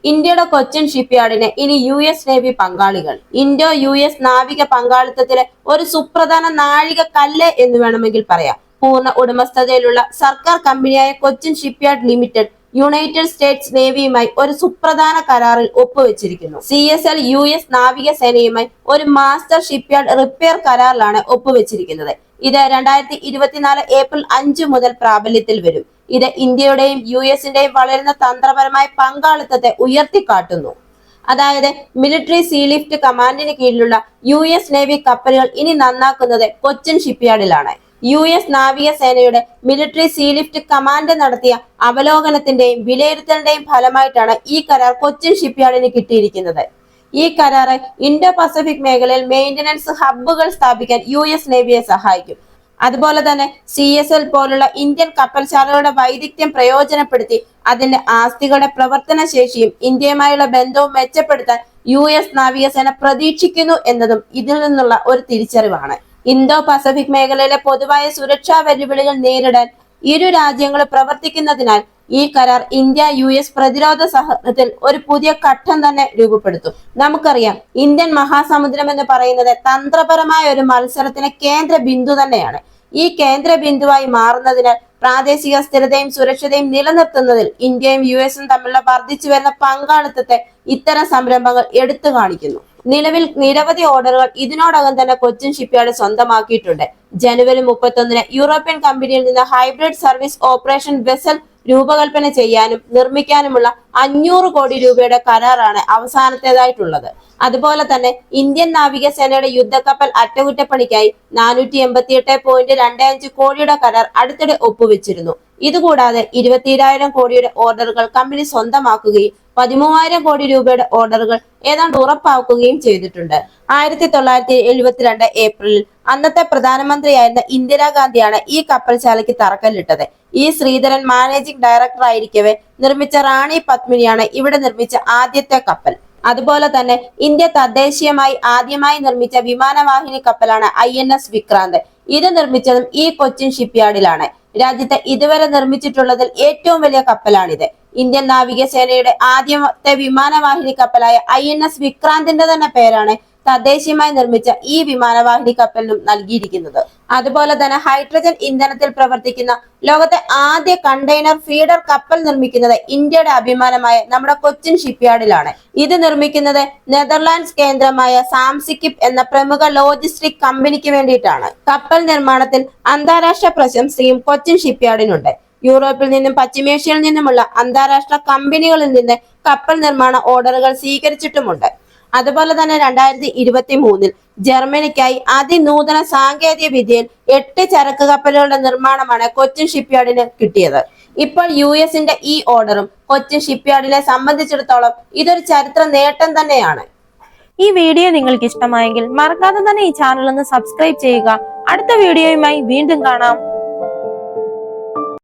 ഇന്ത്യയുടെ കൊച്ചിൻ ഷിപ്പ്യാർഡിന് ഇനി US navy പങ്കാളികൾ. ഇൻഡോ US നാവിക പങ്കാളിത്തത്തിലെ ഒരു സുപ്രധാന നാഴിക കല്ല് എന്ന് വേണമെങ്കിൽ പറയാം. പൂർണ്ണ ഉടമസ്ഥതയിലുള്ള സർക്കാർ കമ്പനിയായ Cochin shipyard limited United States നേവിയുമായി ഒരു സുപ്രധാന കരാറിൽ ഒപ്പുവെച്ചിരിക്കുന്നു. CSL US നാവികസേനയുമായി ഒരു മാസ്റ്റർ ഷിപ്പ്യാർഡ് റിപ്പയർ കരാറിലാണ് ഒപ്പുവെച്ചിരിക്കുന്നത്. ഇത് 2024 ഏപ്രിൽ 5 മുതൽ പ്രാബല്യത്തിൽ വരും. ഇത് ഇന്ത്യയുടെയും US-ന്റെയും വളരുന്ന തന്ത്രപരമായ പങ്കാളിത്തത്തെ ഉയർത്തിക്കാട്ടുന്നു. അതായത് മിലിറ്ററി സീലിഫ്റ്റ് കമാൻഡിന് കീഴിലുള്ള US നേവി കപ്പലുകൾ ഇനി നന്നാക്കുന്നത് കൊച്ചിൻ ഷിപ്പ്യാർഡിലാണ്. US നാവികസേനയുടെ മിലിറ്ററി സീലിഫ്റ്റ് കമാൻഡ് നടത്തിയ അവലോകനത്തിന്റെയും വിലയിരുത്തലിന്റെയും ഫലമായിട്ടാണ് ഈ കരാർ കൊച്ചിൻ ഷിപ്പ്യാർഡിന് കിട്ടിയിരിക്കുന്നത്. ഈ കരാറ് ഇൻഡോ പസഫിക് മേഖലയിൽ മെയിന്റനൻസ് ഹബ്ബുകൾ സ്ഥാപിക്കാൻ US നേവിയെ സഹായിക്കും. അതുപോലെ തന്നെ CSL പോലുള്ള ഇന്ത്യൻ കപ്പൽശാലകളുടെ വൈദഗ്ധ്യം പ്രയോജനപ്പെടുത്തി അതിന്റെ ആസ്തികളുടെ പ്രവർത്തന ശേഷിയും ഇന്ത്യയുമായുള്ള ബന്ധവും മെച്ചപ്പെടുത്താൻ US നാവികസേന പ്രതീക്ഷിക്കുന്നു എന്നതും ഇതിൽ നിന്നുള്ള ഒരു തിരിച്ചറിവാണ്. ഇന്തോ പസഫിക് മേഖലയിലെ പൊതുവായ സുരക്ഷാ വെല്ലുവിളികൾ നേരിടാൻ ഇരു രാജ്യങ്ങളും പ്രവർത്തിക്കുന്നതിനാൽ ഈ കരാർ ഇന്ത്യ US പ്രതിരോധ സഹകരണത്തിൽ ഒരു പുതിയ ഘട്ടം തന്നെ രൂപപ്പെടുത്തും. നമുക്കറിയാം, ഇന്ത്യൻ മഹാസമുദ്രം എന്ന് പറയുന്നത് തന്ത്രപരമായ ഒരു മത്സരത്തിന് കേന്ദ്ര ബിന്ദു തന്നെയാണ്. ഈ കേന്ദ്ര ബിന്ദുവായി മാറുന്നതിനാൽ പ്രാദേശിക സ്ഥിരതയും സുരക്ഷതയും നിലനിർത്തുന്നതിൽ ഇന്ത്യയും US തമ്മിലുള്ള വർദ്ധിച്ചു വരുന്ന പങ്കാളിത്തത്തെ ഇത്തരം സംരംഭങ്ങൾ എടുത്തു കാണിക്കുന്നു. നിലവിൽ നിരവധി ഓർഡറുകൾ ഇതിനോടകം തന്നെ കൊച്ചിൻ ഷിപ്പ്യാർഡ് സ്വന്തമാക്കിയിട്ടുണ്ട്. ജനുവരി 31 യൂറോപ്യൻ കമ്പനിയിൽ നിന്ന് ഹൈബ്രിഡ് സർവീസ് ഓപ്പറേഷൻ വെസൽ രൂപകൽപ്പന ചെയ്യാനും നിർമ്മിക്കാനുമുള്ള 500 കോടി രൂപയുടെ കരാറാണ് അവസാനത്തേതായിട്ടുള്ളത്. അതുപോലെ തന്നെ ഇന്ത്യൻ നാവികസേനയുടെ യുദ്ധക്കപ്പൽ അറ്റകുറ്റപ്പണിക്കായി 488.25 കോടിയുടെ കരാർ അടുത്തിടെ ഒപ്പുവെച്ചിരുന്നു. ഇതുകൂടാതെ 22,000 കോടിയുടെ ഓർഡറുകൾ കമ്പനി സ്വന്തമാക്കുകയും 13,000 കോടി രൂപയുടെ ഓർഡറുകൾ ഏതാണ്ട് ഉറപ്പാക്കുകയും ചെയ്തിട്ടുണ്ട്. 1972 ഏപ്രിലിൽ അന്നത്തെ പ്രധാനമന്ത്രിയായിരുന്ന ഇന്ദിരാഗാന്ധിയാണ് ഈ കപ്പൽശാലയ്ക്ക് തറക്കല്ലിട്ടത്. ഈ ശ്രീധരൻ മാനേജിംഗ് ഡയറക്ടർ ആയിരിക്കവേ നിർമ്മിച്ച റാണി പത്മിനിയാണ് ഇവിടെ നിർമ്മിച്ച ആദ്യത്തെ കപ്പൽ. അതുപോലെ തന്നെ ഇന്ത്യ തദ്ദേശീയമായി ആദ്യമായി നിർമ്മിച്ച വിമാനവാഹിനി കപ്പലാണ് INS വിക്രാന്ത്. ഇത് നിർമ്മിച്ചതും ഈ കൊച്ചിൻ ഷിപ്പ്യാർഡിലാണ്. രാജ്യത്ത് ഇതുവരെ നിർമ്മിച്ചിട്ടുള്ളതിൽ ഏറ്റവും വലിയ കപ്പലാണിത്. ഇന്ത്യൻ നാവികസേനയുടെ ആദ്യത്തെ വിമാനവാഹിനി കപ്പലായ INS വിക്രാന്തിന്റെ തന്നെ പേരാണ് തദ്ദേശീയമായി നിർമ്മിച്ച ഈ വിമാനവാഹിനി കപ്പലിനും നൽകിയിരിക്കുന്നത്. അതുപോലെ തന്നെ ഹൈഡ്രജൻ ഇന്ധനത്തിൽ പ്രവർത്തിക്കുന്ന ലോകത്തെ ആദ്യ കണ്ടെയ്നർ ഫീഡർ കപ്പൽ നിർമ്മിക്കുന്നത് ഇന്ത്യയുടെ അഭിമാനമായ നമ്മുടെ കൊച്ചിൻ ഷിപ്പ്യാർഡിലാണ്. ഇത് നിർമ്മിക്കുന്നത് നെതർലാൻഡ്സ് കേന്ദ്രമായ സാംസിക്കിപ്പ് എന്ന പ്രമുഖ ലോജിസ്റ്റിക് കമ്പനിക്ക് വേണ്ടിയിട്ടാണ്. കപ്പൽ നിർമ്മാണത്തിൽ അന്താരാഷ്ട്ര പ്രശംസയും കൊച്ചിൻ ഷിപ്പ്യാർഡിനുണ്ട്. യൂറോപ്പിൽ നിന്നും പശ്ചിമേഷ്യയിൽ നിന്നുമുള്ള അന്താരാഷ്ട്ര കമ്പനികളിൽ നിന്ന് കപ്പൽ നിർമ്മാണ ഓർഡറുകൾ സ്വീകരിച്ചിട്ടുമുണ്ട്. അതുപോലെ തന്നെ 2023 ജർമ്മനിക്കായി അതിനൂതന സാങ്കേതിക വിദ്യയിൽ 8 ചരക്ക് കപ്പലുകളുടെ നിർമ്മാണമാണ് കൊച്ചിൻ ഷിപ്പ്യാർഡിന് കിട്ടിയത്. ഇപ്പോൾ US-ന്റെ ഈ ഓർഡറും കൊച്ചിൻ ഷിപ്പ്യാർഡിനെ സംബന്ധിച്ചിടത്തോളം ഇതൊരു ചരിത്ര നേട്ടം തന്നെയാണ്. ഈ വീഡിയോ നിങ്ങൾക്ക് ഇഷ്ടമായെങ്കിൽ മറക്കാതെ തന്നെ ഈ ചാനൽ ഒന്ന് സബ്സ്ക്രൈബ് ചെയ്യുക. അടുത്ത വീഡിയോയുമായി വീണ്ടും കാണാം.